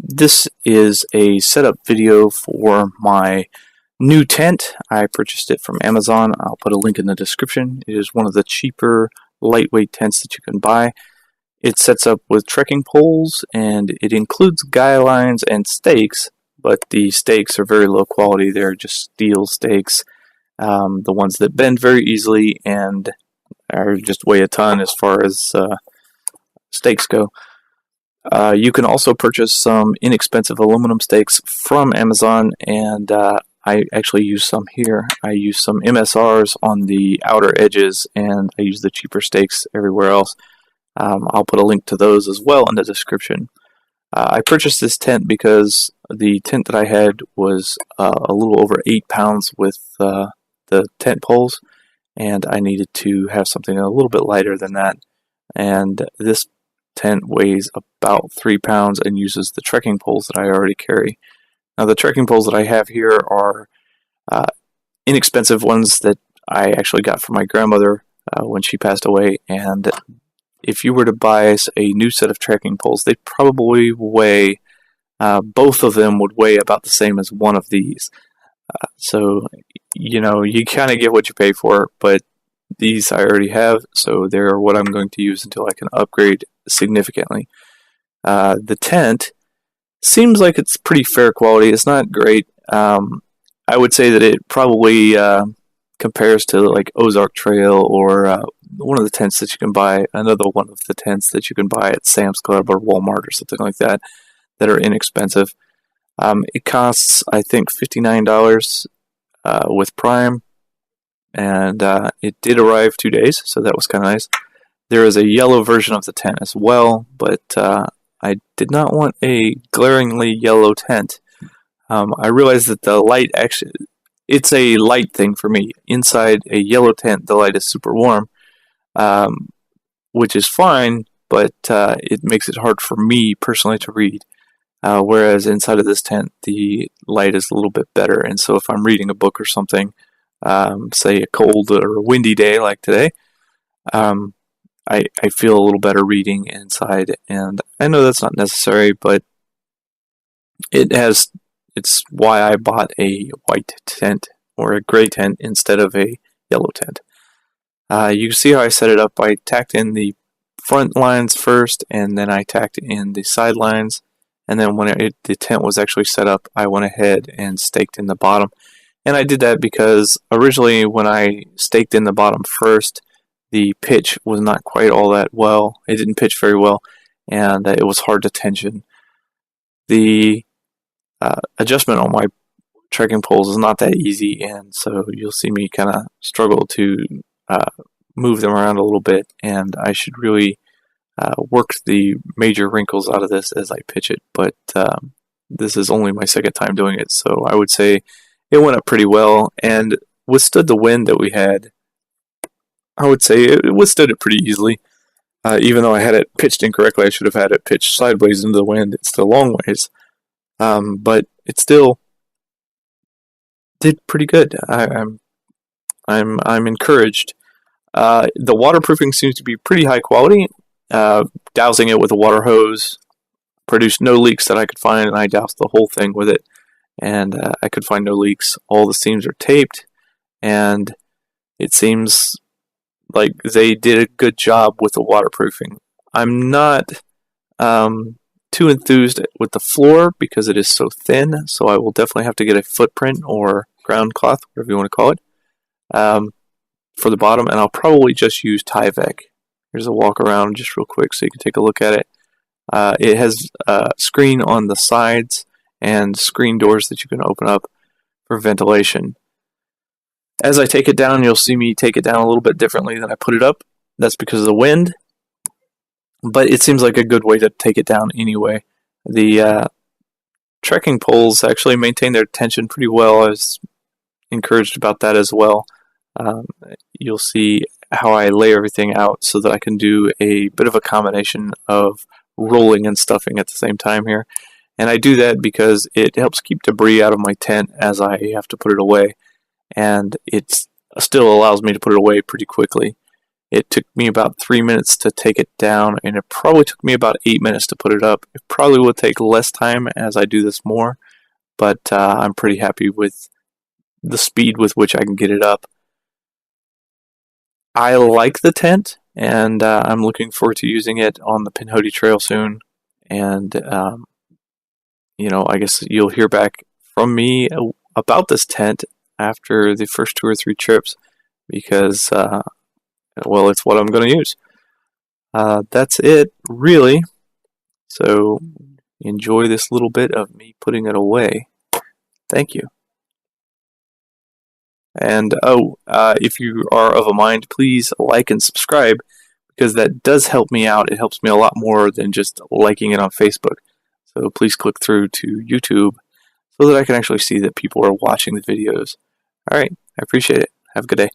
This is a setup video for my new tent. I purchased it from Amazon. I'll put a link in the description. It is one of the cheaper, lightweight tents that you can buy. It sets up with trekking poles, and it includes guy lines and stakes, but the stakes are very low quality. They're just steel stakes, the ones that bend very easily and are just weigh a ton as far as stakes go. You can also purchase some inexpensive aluminum stakes from Amazon, and I actually use some here. I use some MSRs on the outer edges, and I use the cheaper stakes everywhere else. I'll put a link to those as well in the description. I purchased this tent because the tent that I had was a little over 8 pounds with the tent poles, and I needed to have something a little bit lighter than that. And this tent weighs about 3 pounds and uses the trekking poles that I already carry. Now, the trekking poles that I have here are inexpensive ones that I actually got from my grandmother when she passed away, and if you were to buy a new set of trekking poles, they probably weigh, both of them would weigh about the same as one of these. So, you know, you kind of get what you pay for, but these I already have, so they're what I'm going to use until I can upgrade significantly. The tent seems like it's pretty fair quality. It's not great. I would say that it probably compares to like Ozark Trail or one of the tents that you can buy, another one of the tents that you can buy at Sam's Club or Walmart or something like that are inexpensive. It costs, I think, $59 with Prime, and it did arrive 2 days, so that was kind of nice. There is a yellow version of the tent as well, but I did not want a glaringly yellow tent. I realized that the light actually, it's a light thing for me. Inside a yellow tent, the light is super warm, which is fine, but it makes it hard for me personally to read. Whereas inside of this tent, the light is a little bit better, and so if I'm reading a book or something, say a cold or a windy day like today, I feel a little better reading inside, and I know that's not necessary, but it's why I bought a white tent or a gray tent instead of a yellow tent. You can see how I set it up. I tacked in the front lines first, and then I tacked in the side lines, and then when the tent was actually set up, I went ahead and staked in the bottom. And I did that because originally when I staked in the bottom first, the pitch was not quite all that well. It didn't pitch very well, and it was hard to tension. The adjustment on my trekking poles is not that easy, and so you'll see me kind of struggle to move them around a little bit, and I should really work the major wrinkles out of this as I pitch it, but this is only my second time doing it, so I would say it went up pretty well and withstood the wind that we had. I would say it withstood it pretty easily. Even though I had it pitched incorrectly, I should have had it pitched sideways into the wind. It's still long ways, but it still did pretty good. I'm encouraged. The waterproofing seems to be pretty high quality. Dousing it with a water hose produced no leaks that I could find, and I doused the whole thing with it, and I could find no leaks. All the seams are taped, and it seems like they did a good job with the waterproofing. I'm not too enthused with the floor because it is so thin, so I will definitely have to get a footprint or ground cloth, whatever you want to call it, for the bottom, and I'll probably just use Tyvek. Here's a walk around just real quick so you can take a look at it. It has a screen on the sides and screen doors that you can open up for ventilation. As I take it down, you'll see me take it down a little bit differently than I put it up. That's because of the wind, but it seems like a good way to take it down anyway. The trekking poles actually maintain their tension pretty well. I was encouraged about that as well. You'll see how I lay everything out so that I can do a bit of a combination of rolling and stuffing at the same time here. And I do that because it helps keep debris out of my tent as I have to put it away, and it still allows me to put it away pretty quickly. It took me about 3 minutes to take it down, and it probably took me about 8 minutes to put it up. It probably will take less time as I do this more, but I'm pretty happy with the speed with which I can get it up. I like the tent, and I'm looking forward to using it on the Pinhoti Trail soon. And, I guess you'll hear back from me about this tent after the first 2 or 3 trips, because well, it's what I'm going to use. That's it, really. So enjoy this little bit of me putting it away. Thank you. And if you are of a mind, please like and subscribe, because that does help me out. It helps me a lot more than just liking it on Facebook. So please click through to YouTube so that I can actually see that people are watching the videos. All right, I appreciate it. Have a good day.